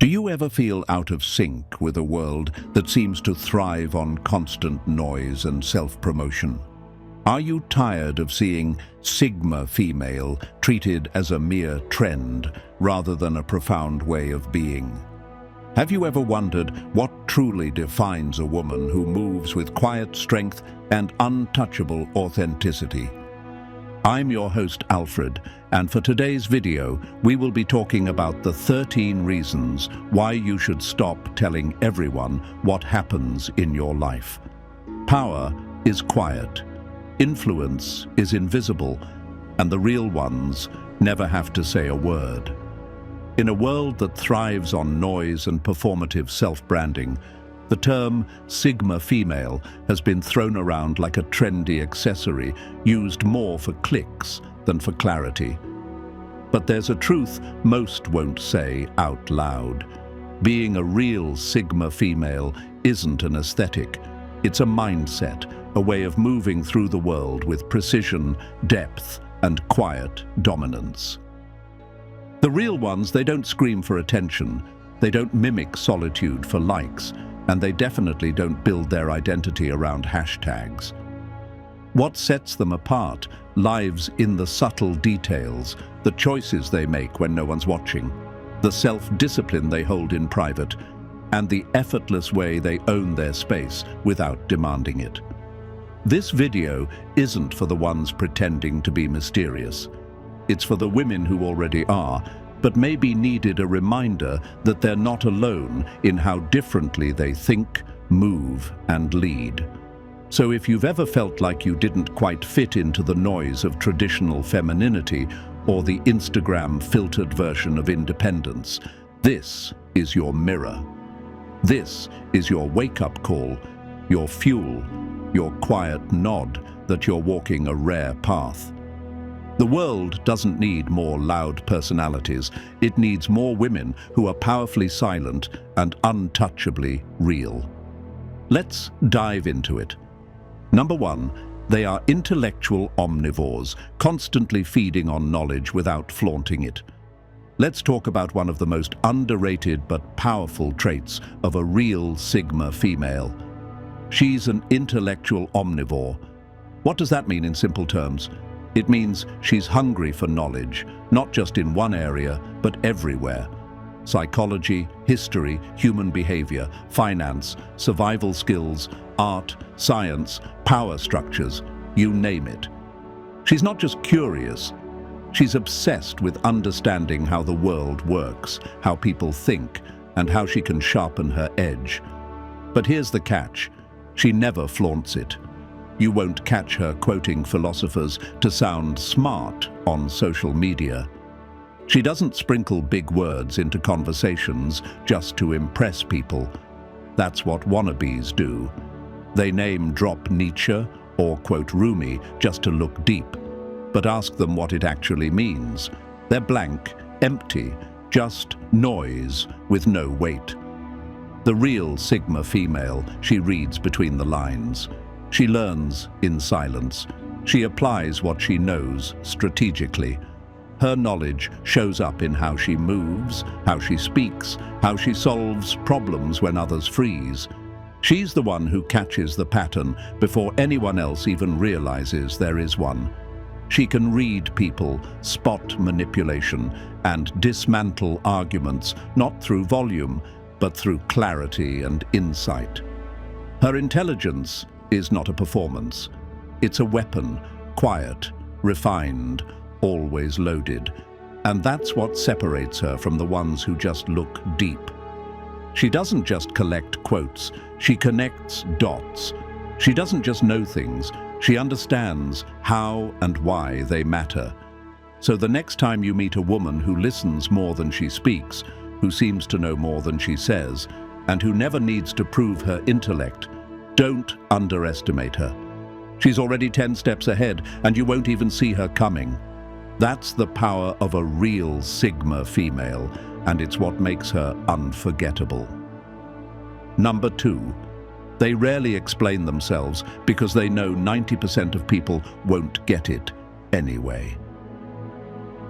Do you ever feel out of sync with a world that seems to thrive on constant noise and self-promotion? Are you tired of seeing Sigma female treated as a mere trend rather than a profound way of being? Have you ever wondered what truly defines a woman who moves with quiet strength and untouchable authenticity? I'm your host, Alfred, and for today's video, we will be talking about the 13 reasons why you should stop telling everyone what happens in your life. Power is quiet, influence is invisible, and the real ones never have to say a word. In a world that thrives on noise and performative self-branding, the term Sigma female has been thrown around like a trendy accessory used more for clicks than for clarity. But there's a truth most won't say out loud. Being a real Sigma female isn't an aesthetic. It's a mindset, a way of moving through the world with precision, depth, and quiet dominance. The real ones, they don't scream for attention, they don't mimic solitude for likes, and they definitely don't build their identity around hashtags. What sets them apart lies in the subtle details, the choices they make when no one's watching, the self-discipline they hold in private, and the effortless way they own their space without demanding it. This video isn't for the ones pretending to be mysterious. It's for the women who already are, but maybe needed a reminder that they're not alone in how differently they think, move, and lead. So if you've ever felt like you didn't quite fit into the noise of traditional femininity or the Instagram-filtered version of independence, this is your mirror. This is your wake-up call, your fuel, your quiet nod that you're walking a rare path. The world doesn't need more loud personalities. It needs more women who are powerfully silent and untouchably real. Let's dive into it. Number 1, they are intellectual omnivores, constantly feeding on knowledge without flaunting it. Let's talk about one of the most underrated but powerful traits of a real Sigma female. She's an intellectual omnivore. What does that mean in simple terms? It means she's hungry for knowledge, not just in one area, but everywhere. Psychology, history, human behavior, finance, survival skills, art, science, power structures, you name it. She's not just curious, she's obsessed with understanding how the world works, how people think, and how she can sharpen her edge. But here's the catch, she never flaunts it. You won't catch her quoting philosophers to sound smart on social media. She doesn't sprinkle big words into conversations just to impress people. That's what wannabes do. They name drop Nietzsche or quote Rumi just to look deep, but ask them what it actually means. They're blank, empty, just noise with no weight. The real Sigma female, she reads between the lines. She learns in silence. She applies what she knows strategically. Her knowledge shows up in how she moves, how she speaks, how she solves problems when others freeze. She's the one who catches the pattern before anyone else even realizes there is one. She can read people, spot manipulation, and dismantle arguments, not through volume, but through clarity and insight. Her intelligence is not a performance. It's a weapon, quiet, refined, always loaded. And that's what separates her from the ones who just look deep. She doesn't just collect quotes, she connects dots. She doesn't just know things, she understands how and why they matter. So the next time you meet a woman who listens more than she speaks, who seems to know more than she says, and who never needs to prove her intellect, don't underestimate her. She's already 10 steps ahead, and you won't even see her coming. That's the power of a real Sigma female, and it's what makes her unforgettable. Number 2, they rarely explain themselves because they know 90% of people won't get it anyway.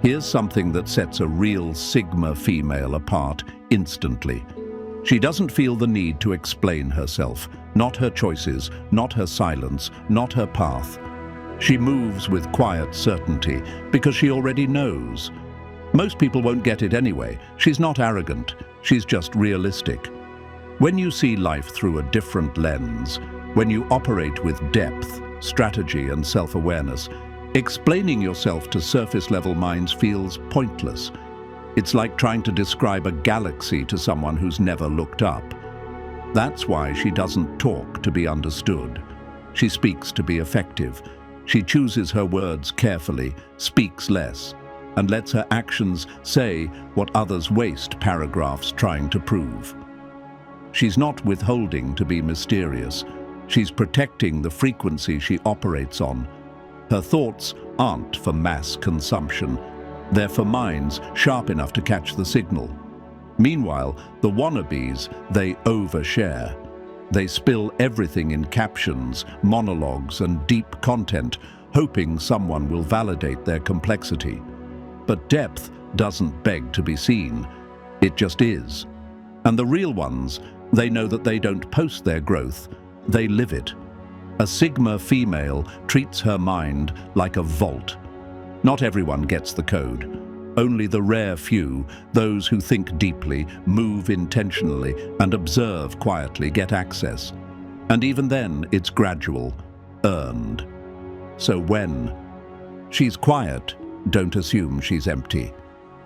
Here's something that sets a real Sigma female apart instantly. She doesn't feel the need to explain herself, not her choices, not her silence, not her path. She moves with quiet certainty because she already knows. Most people won't get it anyway. She's not arrogant, she's just realistic. When you see life through a different lens, when you operate with depth, strategy, and self-awareness, explaining yourself to surface-level minds feels pointless. It's like trying to describe a galaxy to someone who's never looked up. That's why she doesn't talk to be understood. She speaks to be effective. She chooses her words carefully, speaks less, and lets her actions say what others waste paragraphs trying to prove. She's not withholding to be mysterious. She's protecting the frequency she operates on. Her thoughts aren't for mass consumption. They're for minds sharp enough to catch the signal. Meanwhile, the wannabes, they overshare. They spill everything in captions, monologues, and deep content, hoping someone will validate their complexity. But depth doesn't beg to be seen. It just is. And the real ones, they know that they don't post their growth, they live it. A Sigma female treats her mind like a vault. Not everyone gets the code. Only the rare few, those who think deeply, move intentionally, and observe quietly, get access. And even then, it's gradual, earned. So when she's quiet, don't assume she's empty.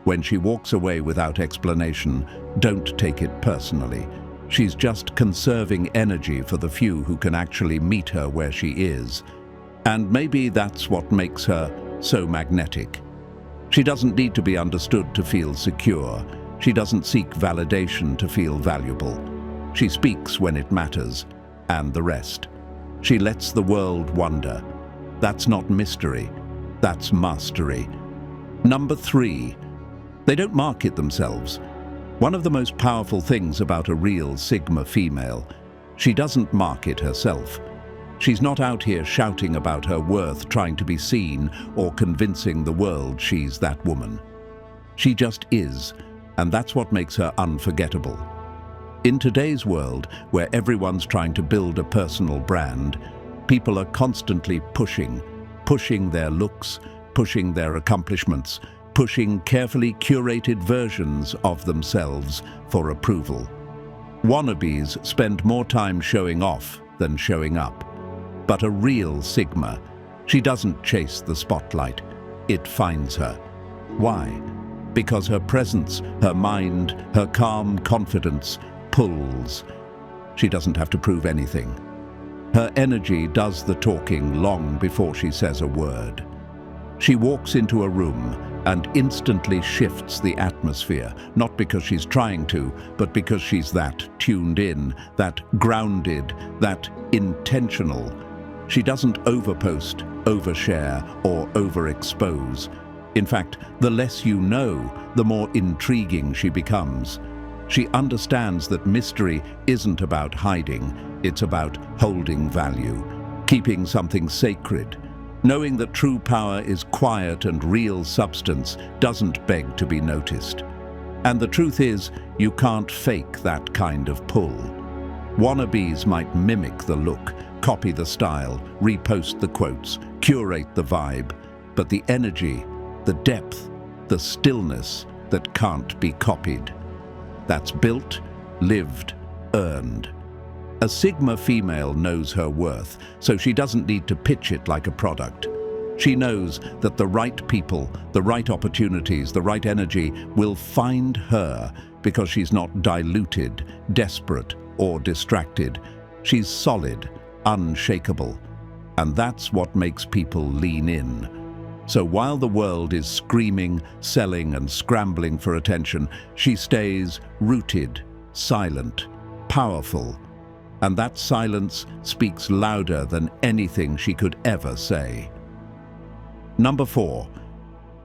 When she walks away without explanation, don't take it personally. She's just conserving energy for the few who can actually meet her where she is. And maybe that's what makes her so magnetic. She doesn't need to be understood to feel secure. She doesn't seek validation to feel valuable. She speaks when it matters, and the rest. She lets the world wonder. That's not mystery, that's mastery. Number 3, they don't market themselves. One of the most powerful things about a real Sigma female, she doesn't market herself. She's not out here shouting about her worth, trying to be seen, or convincing the world she's that woman. She just is, and that's what makes her unforgettable. In today's world, where everyone's trying to build a personal brand, people are constantly pushing their looks, pushing their accomplishments, pushing carefully curated versions of themselves for approval. Wannabes spend more time showing off than showing up. But a real Sigma, she doesn't chase the spotlight, it finds her. Why? Because her presence, her mind, her calm confidence pulls. She doesn't have to prove anything. Her energy does the talking long before she says a word. She walks into a room and instantly shifts the atmosphere, not because she's trying to, but because she's that tuned in, that grounded, that intentional. She doesn't overpost, overshare, or overexpose. In fact, the less you know, the more intriguing she becomes. She understands that mystery isn't about hiding, it's about holding value, keeping something sacred. Knowing that true power is quiet and real substance doesn't beg to be noticed. And the truth is, you can't fake that kind of pull. Wannabes might mimic the look, copy the style, repost the quotes, curate the vibe, but the energy, the depth, the stillness that can't be copied. That's built, lived, earned. A Sigma female knows her worth, so she doesn't need to pitch it like a product. She knows that the right people, the right opportunities, the right energy will find her because she's not diluted, desperate, or distracted. She's solid, unshakable, and that's what makes people lean in. So while the world is screaming, selling, and scrambling for attention, she stays rooted, silent, powerful, and that silence speaks louder than anything she could ever say. Number 4,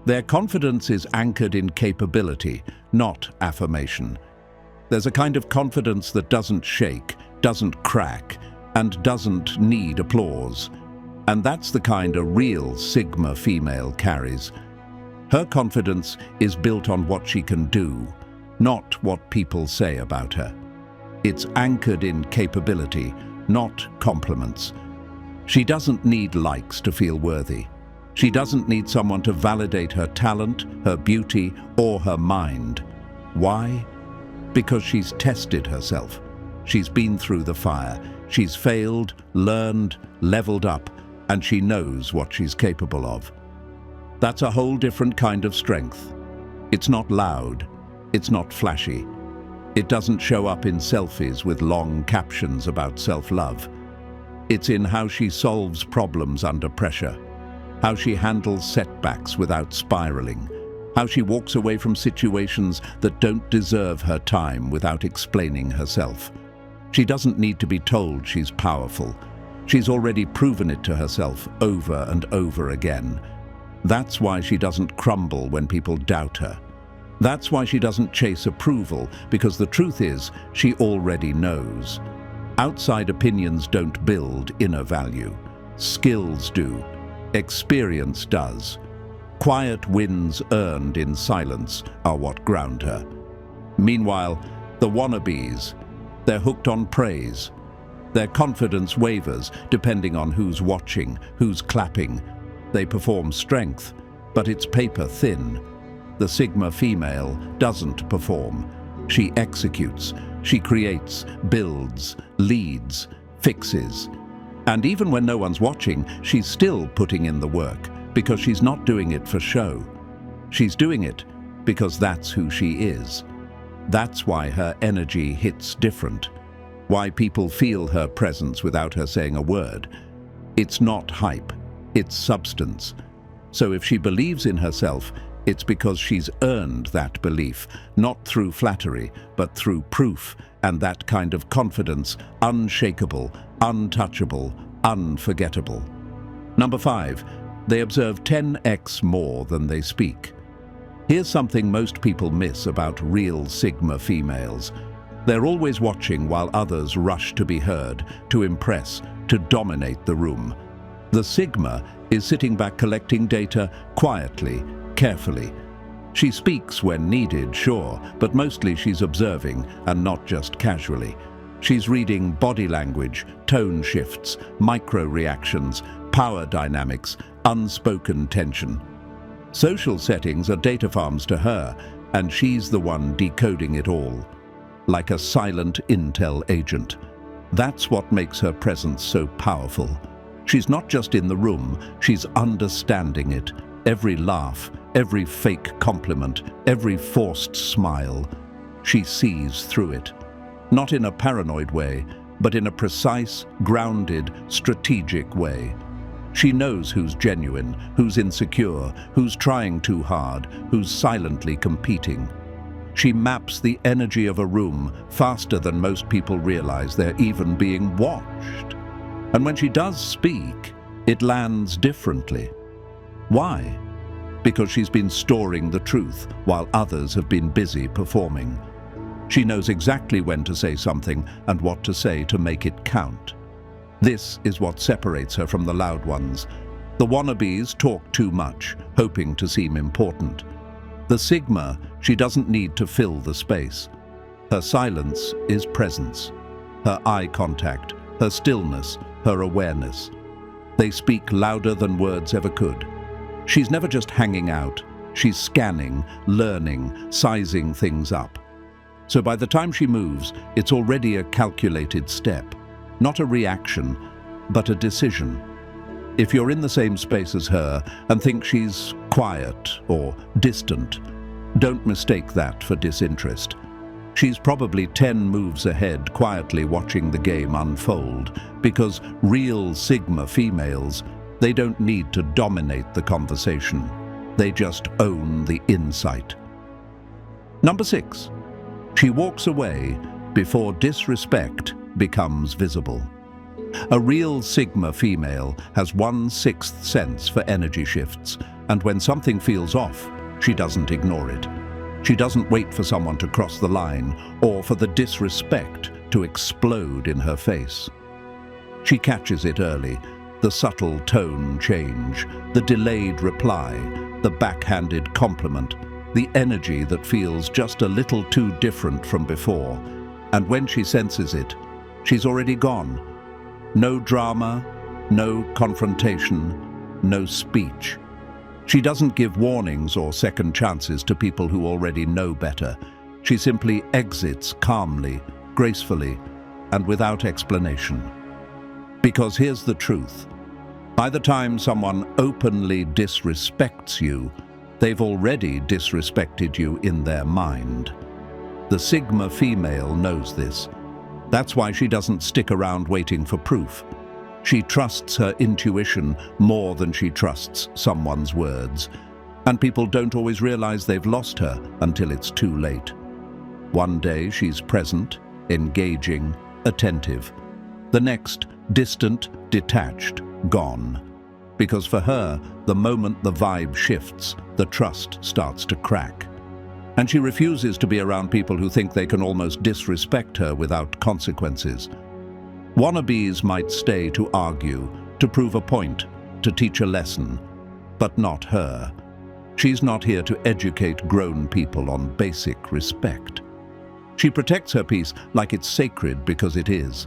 their confidence is anchored in capability, not affirmation. There's a kind of confidence that doesn't shake, doesn't crack, and doesn't need applause. And that's the kind a real Sigma female carries. Her confidence is built on what she can do, not what people say about her. It's anchored in capability, not compliments. She doesn't need likes to feel worthy. She doesn't need someone to validate her talent, her beauty, or her mind. Why? Because she's tested herself. She's been through the fire. She's failed, learned, leveled up, and she knows what she's capable of. That's a whole different kind of strength. It's not loud. It's not flashy. It doesn't show up in selfies with long captions about self-love. It's in how she solves problems under pressure, how she handles setbacks without spiraling, how she walks away from situations that don't deserve her time without explaining herself. She doesn't need to be told she's powerful. She's already proven it to herself over and over again. That's why she doesn't crumble when people doubt her. That's why she doesn't chase approval, because the truth is, she already knows. Outside opinions don't build inner value. Skills do. Experience does. Quiet wins earned in silence are what ground her. Meanwhile, the wannabes, they're hooked on praise. Their confidence wavers depending on who's watching, who's clapping. They perform strength, but it's paper thin. The Sigma female doesn't perform. She executes. She creates, builds, leads, fixes. And even when no one's watching, she's still putting in the work, because she's not doing it for show. She's doing it because that's who she is. That's why her energy hits different. Why people feel her presence without her saying a word. It's not hype, it's substance. So if she believes in herself, it's because she's earned that belief, not through flattery, but through proof, and that kind of confidence, unshakable, untouchable, unforgettable. Number 5, they observe 10x more than they speak. Here's something most people miss about real Sigma females. They're always watching while others rush to be heard, to impress, to dominate the room. The Sigma is sitting back collecting data quietly, carefully. She speaks when needed, sure, but mostly she's observing, and not just casually. She's reading body language, tone shifts, micro-reactions, power dynamics, unspoken tension. Social settings are data farms to her, and she's the one decoding it all, like a silent intel agent. That's what makes her presence so powerful. She's not just in the room, she's understanding it. Every laugh, every fake compliment, every forced smile. She sees through it. Not in a paranoid way, but in a precise, grounded, strategic way. She knows who's genuine, who's insecure, who's trying too hard, who's silently competing. She maps the energy of a room faster than most people realize they're even being watched. And when she does speak, it lands differently. Why? Because she's been storing the truth while others have been busy performing. She knows exactly when to say something and what to say to make it count. This is what separates her from the loud ones. The wannabes talk too much, hoping to seem important. The Sigma, she doesn't need to fill the space. Her silence is presence. Her eye contact, her stillness, her awareness. They speak louder than words ever could. She's never just hanging out. She's scanning, learning, sizing things up. So by the time she moves, it's already a calculated step. Not a reaction, but a decision. If you're in the same space as her and think she's quiet or distant, don't mistake that for disinterest. She's probably 10 moves ahead, quietly watching the game unfold, because real Sigma females, they don't need to dominate the conversation. They just own the insight. Number 6, she walks away before disrespect becomes visible. A real Sigma female has 1/6 sense for energy shifts, and when something feels off, she doesn't ignore it. She doesn't wait for someone to cross the line or for the disrespect to explode in her face. She catches it early, the subtle tone change, the delayed reply, the backhanded compliment, the energy that feels just a little too different from before. And when she senses it, she's already gone. No drama, no confrontation, no speech. She doesn't give warnings or second chances to people who already know better. She simply exits calmly, gracefully, and without explanation. Because here's the truth. By the time someone openly disrespects you, they've already disrespected you in their mind. The Sigma female knows this. That's why she doesn't stick around waiting for proof. She trusts her intuition more than she trusts someone's words. And people don't always realize they've lost her until it's too late. One day she's present, engaging, attentive. The next, distant, detached, gone. Because for her, the moment the vibe shifts, the trust starts to crack. And she refuses to be around people who think they can almost disrespect her without consequences. Wannabes might stay to argue, to prove a point, to teach a lesson, but not her. She's not here to educate grown people on basic respect. She protects her peace like it's sacred because it is.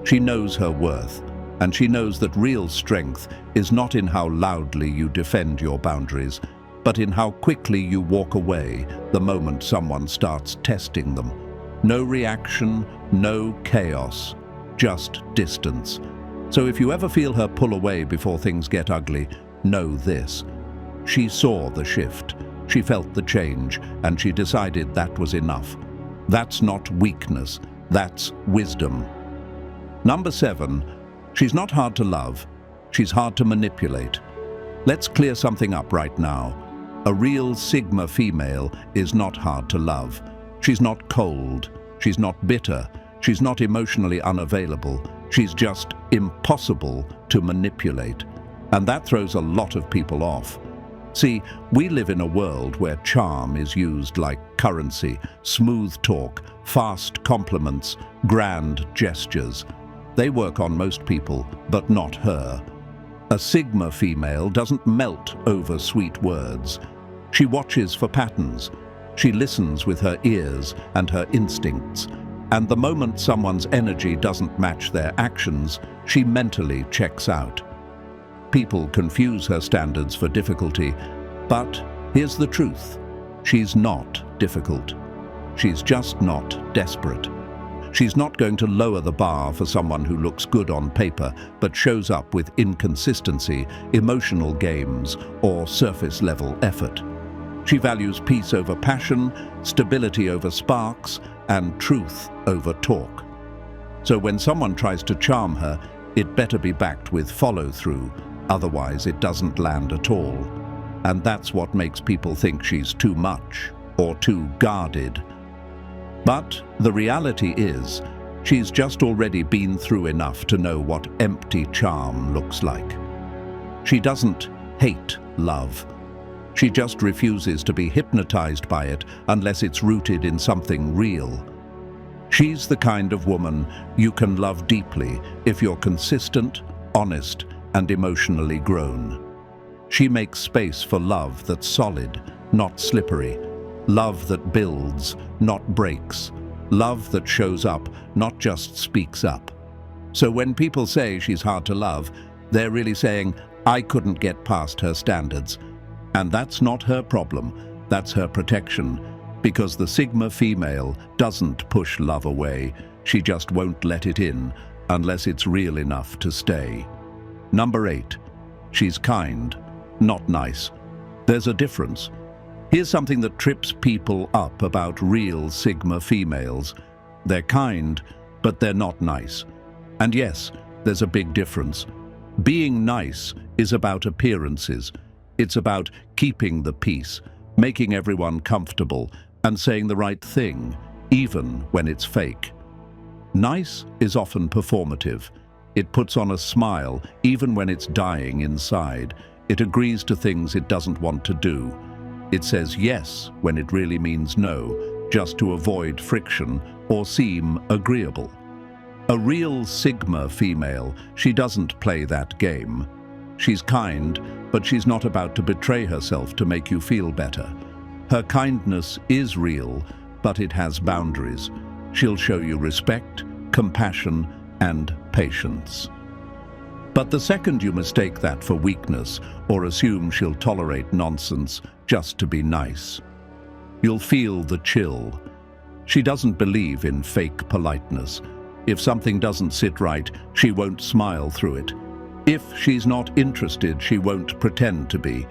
She knows her worth, and she knows that real strength is not in how loudly you defend your boundaries, but in how quickly you walk away the moment someone starts testing them. No reaction, no chaos, just distance. So if you ever feel her pull away before things get ugly, know this. She saw the shift, she felt the change, and she decided that was enough. That's not weakness, that's wisdom. Number 7, she's not hard to love, she's hard to manipulate. Let's clear something up right now. A real Sigma female is not hard to love. She's not cold, she's not bitter, she's not emotionally unavailable. She's just impossible to manipulate. And that throws a lot of people off. See, we live in a world where charm is used like currency, smooth talk, fast compliments, grand gestures. They work on most people, but not her. A Sigma female doesn't melt over sweet words. She watches for patterns. She listens with her ears and her instincts. And the moment someone's energy doesn't match their actions, she mentally checks out. People confuse her standards for difficulty, but here's the truth. She's not difficult. She's just not desperate. She's not going to lower the bar for someone who looks good on paper but shows up with inconsistency, emotional games, or surface-level effort. She values peace over passion, stability over sparks, and truth over talk. So when someone tries to charm her, it better be backed with follow-through, otherwise it doesn't land at all. And that's what makes people think she's too much or too guarded. But the reality is, she's just already been through enough to know what empty charm looks like. She doesn't hate love. She just refuses to be hypnotized by it unless it's rooted in something real. She's the kind of woman you can love deeply if you're consistent, honest, and emotionally grown. She makes space for love that's solid, not slippery. Love that builds, not breaks. Love that shows up, not just speaks up. So when people say she's hard to love, they're really saying, I couldn't get past her standards. And that's not her problem, that's her protection. Because the Sigma female doesn't push love away, she just won't let it in unless it's real enough to stay. Number 8, she's kind, not nice. There's a difference. Here's something that trips people up about real Sigma females. They're kind, but they're not nice. And yes, there's a big difference. Being nice is about appearances. It's about keeping the peace, making everyone comfortable, and saying the right thing, even when it's fake. Nice is often performative. It puts on a smile even when it's dying inside. It agrees to things it doesn't want to do. It says yes when it really means no, just to avoid friction or seem agreeable. A real Sigma female, she doesn't play that game. She's kind, but she's not about to betray herself to make you feel better. Her kindness is real, but it has boundaries. She'll show you respect, compassion, and patience. But the second you mistake that for weakness or assume she'll tolerate nonsense just to be nice, you'll feel the chill. She doesn't believe in fake politeness. If something doesn't sit right, she won't smile through it. If she's not interested, she won't pretend to be.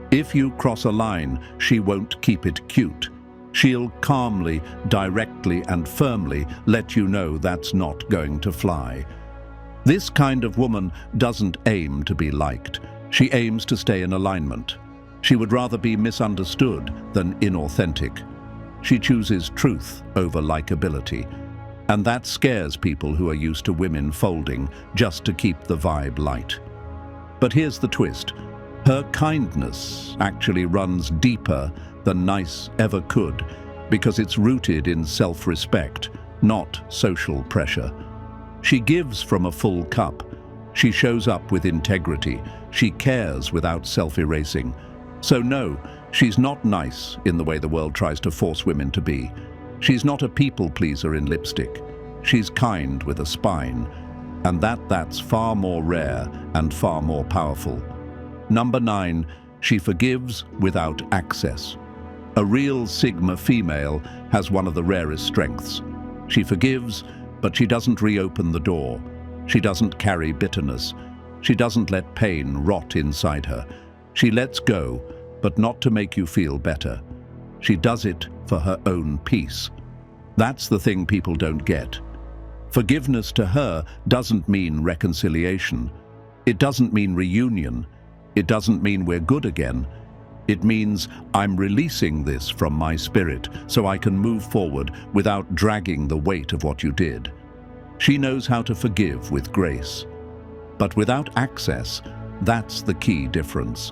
If you cross a line, she won't keep it cute. She'll calmly, directly, and firmly let you know that's not going to fly. This kind of woman doesn't aim to be liked. She aims to stay in alignment. She would rather be misunderstood than inauthentic. She chooses truth over likability. And that scares people who are used to women folding just to keep the vibe light. But here's the twist. Her kindness actually runs deeper than nice ever could, because it's rooted in self-respect, not social pressure. She gives from a full cup. She shows up with integrity. She cares without self-erasing. So no, she's not nice in the way the world tries to force women to be. She's not a people pleaser in lipstick. She's kind with a spine, and that's far more rare and far more powerful. Number 9, she forgives without access. A real Sigma female has one of the rarest strengths. She forgives, but she doesn't reopen the door. She doesn't carry bitterness. She doesn't let pain rot inside her. She lets go, but not to make you feel better. She does it for her own peace. That's the thing people don't get. Forgiveness to her doesn't mean reconciliation. It doesn't mean reunion. It doesn't mean we're good again. It means I'm releasing this from my spirit so I can move forward without dragging the weight of what you did. She knows how to forgive with grace. But without access, that's the key difference.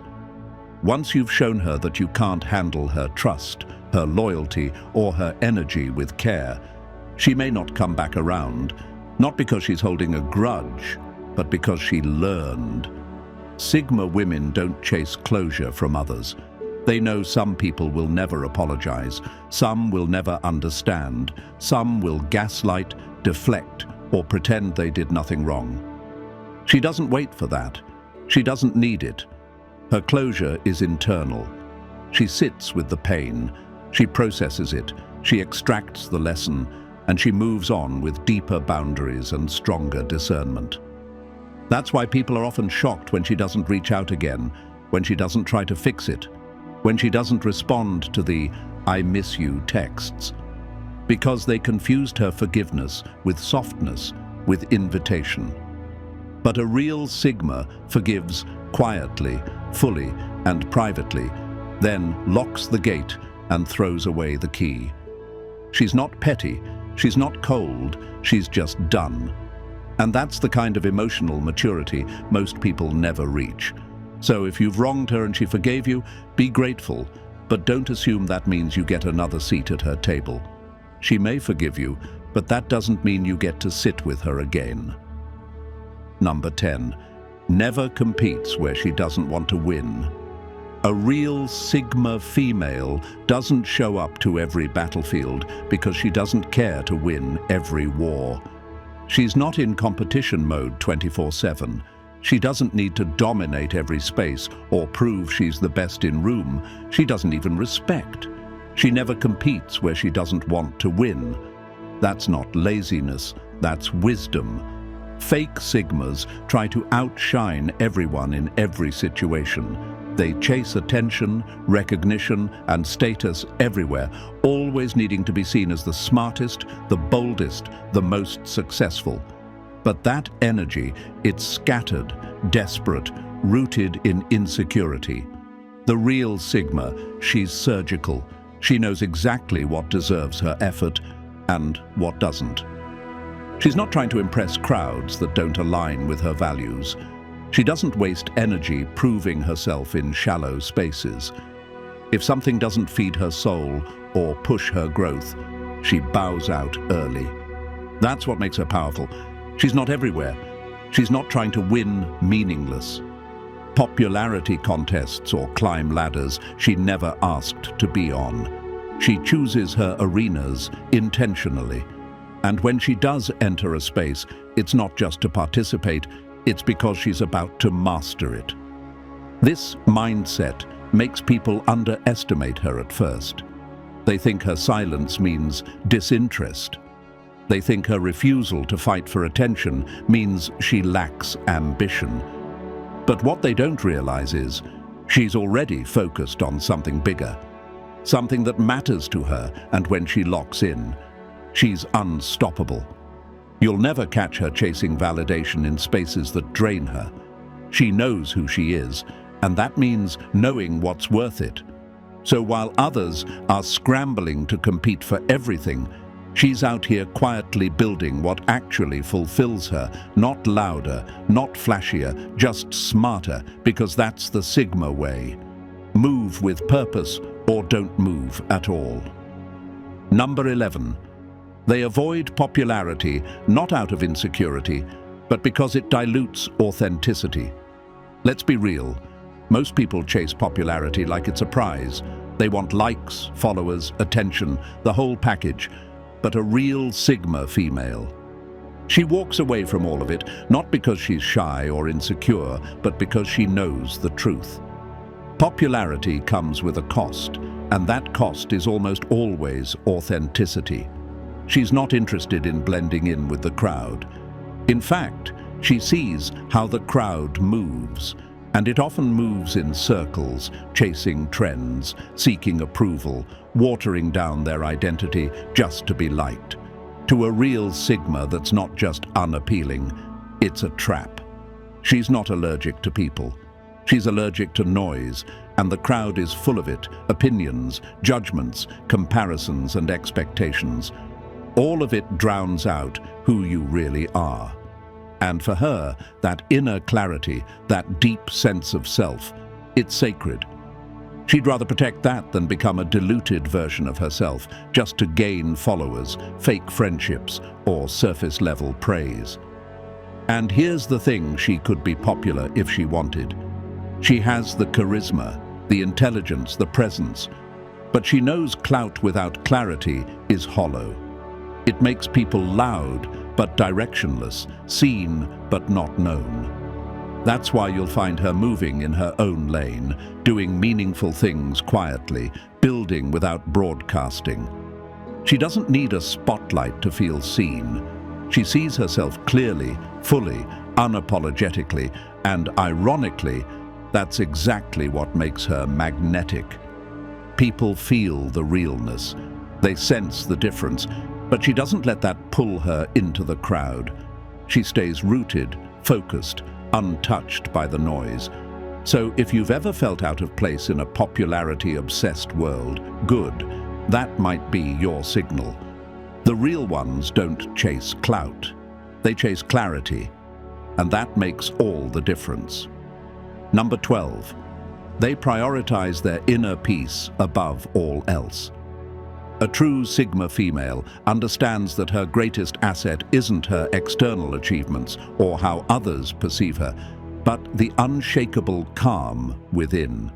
Once you've shown her that you can't handle her trust, her loyalty, or her energy with care, she may not come back around, not because she's holding a grudge, but because she learned. Sigma women don't chase closure from others. They know some people will never apologize, some will never understand, some will gaslight, deflect, or pretend they did nothing wrong. She doesn't wait for that. She doesn't need it. Her closure is internal. She sits with the pain, she processes it, she extracts the lesson, and she moves on with deeper boundaries and stronger discernment. That's why people are often shocked when she doesn't reach out again, when she doesn't try to fix it, when she doesn't respond to the "I miss you" texts. Because they confused her forgiveness with softness, with invitation. But a real Sigma forgives quietly, fully, and privately, then locks the gate and throws away the key. She's not petty, she's not cold, she's just done. And that's the kind of emotional maturity most people never reach. So if you've wronged her and she forgave you, be grateful, but don't assume that means you get another seat at her table. She may forgive you, but that doesn't mean you get to sit with her again. Number 10, never competes where she doesn't want to win. A real Sigma female doesn't show up to every battlefield because she doesn't care to win every war. She's not in competition mode 24/7. She doesn't need to dominate every space or prove she's the best in room. She doesn't even respect. She never competes where she doesn't want to win. That's not laziness, that's wisdom. Fake Sigmas try to outshine everyone in every situation. They chase attention, recognition, and status everywhere, always needing to be seen as the smartest, the boldest, the most successful. But that energy, it's scattered, desperate, rooted in insecurity. The real Sigma, she's surgical. She knows exactly what deserves her effort and what doesn't. She's not trying to impress crowds that don't align with her values. She doesn't waste energy proving herself in shallow spaces. If something doesn't feed her soul or push her growth, she bows out early. That's what makes her powerful. She's not everywhere. She's not trying to win meaningless. popularity contests or climb ladders she never asked to be on. She chooses her arenas intentionally. And when she does enter a space, it's not just to participate, it's because she's about to master it. This mindset makes people underestimate her at first. They think her silence means disinterest. They think her refusal to fight for attention means she lacks ambition. But what they don't realize is she's already focused on something bigger, something that matters to her, and when she locks in, she's unstoppable. You'll never catch her chasing validation in spaces that drain her. She knows who she is, and that means knowing what's worth it. So while others are scrambling to compete for everything, she's out here quietly building what actually fulfills her, not louder, not flashier, just smarter, because that's the Sigma way. Move with purpose or don't move at all. Number 11. They avoid popularity not out of insecurity, but because it dilutes authenticity. Let's be real. Most people chase popularity like it's a prize. They want likes, followers, attention, the whole package. But a real Sigma female, she walks away from all of it, not because she's shy or insecure, but because she knows the truth. Popularity comes with a cost, and that cost is almost always authenticity. She's not interested in blending in with the crowd. In fact, she sees how the crowd moves, and it often moves in circles, chasing trends, seeking approval, watering down their identity just to be liked. To a real Sigma that's not just unappealing, it's a trap. She's not allergic to people. She's allergic to noise, and the crowd is full of it, opinions, judgments, comparisons, and expectations. All of it drowns out who you really are. And for her, that inner clarity, that deep sense of self, it's sacred. She'd rather protect that than become a diluted version of herself just to gain followers, fake friendships, or surface-level praise. And here's the thing: she could be popular if she wanted. She has the charisma, the intelligence, the presence, but she knows clout without clarity is hollow. It makes people loud but directionless, seen but not known. That's why you'll find her moving in her own lane, doing meaningful things quietly, building without broadcasting. She doesn't need a spotlight to feel seen. She sees herself clearly, fully, unapologetically, and ironically, that's exactly what makes her magnetic. People feel the realness. They sense the difference. But she doesn't let that pull her into the crowd. She stays rooted, focused, untouched by the noise. So if you've ever felt out of place in a popularity-obsessed world, good, that might be your signal. The real ones don't chase clout. They chase clarity, and that makes all the difference. Number 12. They prioritize their inner peace above all else. A true Sigma female understands that her greatest asset isn't her external achievements or how others perceive her, but the unshakable calm within.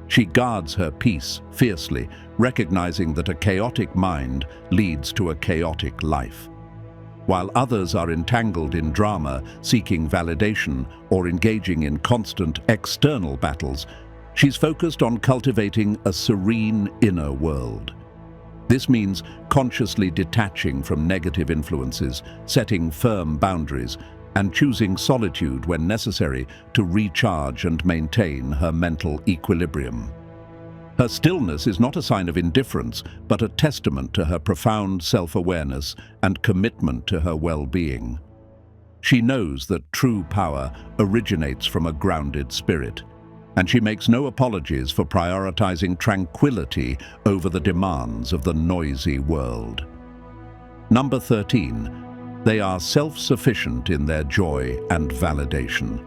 She guards her peace fiercely, recognizing that a chaotic mind leads to a chaotic life. While others are entangled in drama, seeking validation, or engaging in constant external battles, she's focused on cultivating a serene inner world. This means consciously detaching from negative influences, setting firm boundaries, and choosing solitude when necessary to recharge and maintain her mental equilibrium. Her stillness is not a sign of indifference, but a testament to her profound self-awareness and commitment to her well-being. She knows that true power originates from a grounded spirit, and she makes no apologies for prioritizing tranquility over the demands of the noisy world. Number 13. They are self-sufficient in their joy and validation.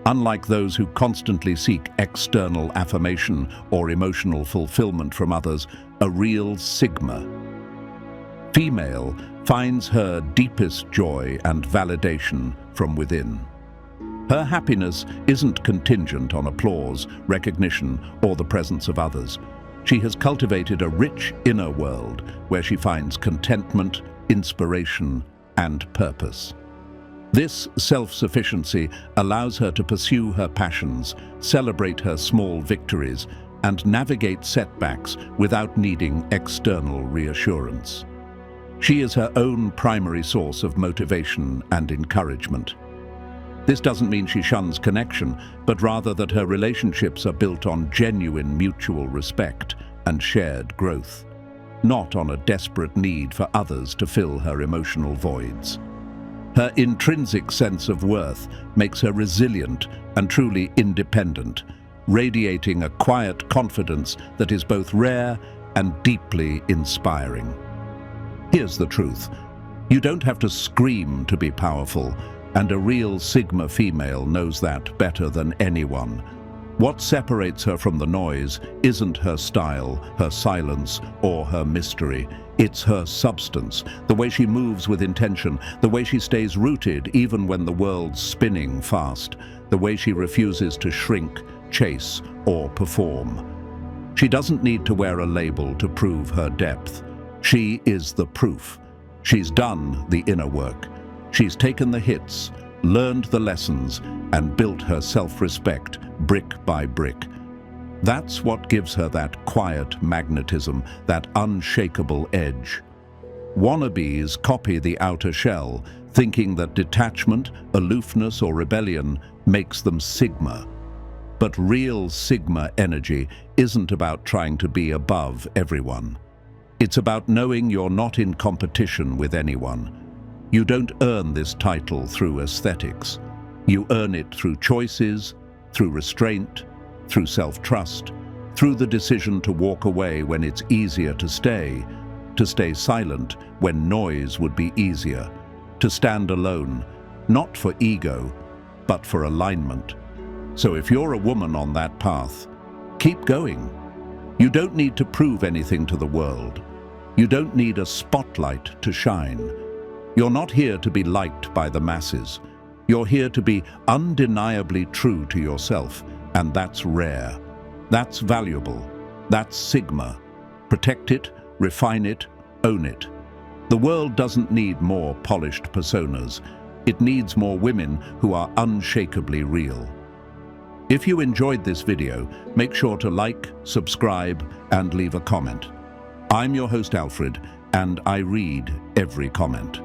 Unlike those who constantly seek external affirmation or emotional fulfillment from others, a real Sigma female finds her deepest joy and validation from within. Her happiness isn't contingent on applause, recognition, or the presence of others. She has cultivated a rich inner world where she finds contentment, inspiration, and purpose. This self-sufficiency allows her to pursue her passions, celebrate her small victories, and navigate setbacks without needing external reassurance. She is her own primary source of motivation and encouragement. This doesn't mean she shuns connection, but rather that her relationships are built on genuine mutual respect and shared growth, not on a desperate need for others to fill her emotional voids. Her intrinsic sense of worth makes her resilient and truly independent, radiating a quiet confidence that is both rare and deeply inspiring. Here's the truth. You don't have to scream to be powerful, and a real Sigma female knows that better than anyone. What separates her from the noise isn't her style, her silence, or her mystery. It's her substance, the way she moves with intention, the way she stays rooted even when the world's spinning fast, the way she refuses to shrink, chase, or perform. She doesn't need to wear a label to prove her depth. She is the proof. She's done the inner work. She's taken the hits, learned the lessons, and built her self-respect brick by brick. That's what gives her that quiet magnetism, that unshakable edge. Wannabes copy the outer shell, thinking that detachment, aloofness, or rebellion makes them Sigma. But real Sigma energy isn't about trying to be above everyone. It's about knowing you're not in competition with anyone. You don't earn this title through aesthetics. You earn it through choices, through restraint, through self-trust, through the decision to walk away when it's easier to stay silent when noise would be easier, to stand alone, not for ego, but for alignment. So if you're a woman on that path, keep going. You don't need to prove anything to the world. You don't need a spotlight to shine. You're not here to be liked by the masses. You're here to be undeniably true to yourself, and that's rare. That's valuable. That's Sigma. Protect it, refine it, own it. The world doesn't need more polished personas. It needs more women who are unshakably real. If you enjoyed this video, make sure to like, subscribe, and leave a comment. I'm your host, Alfred, and I read every comment.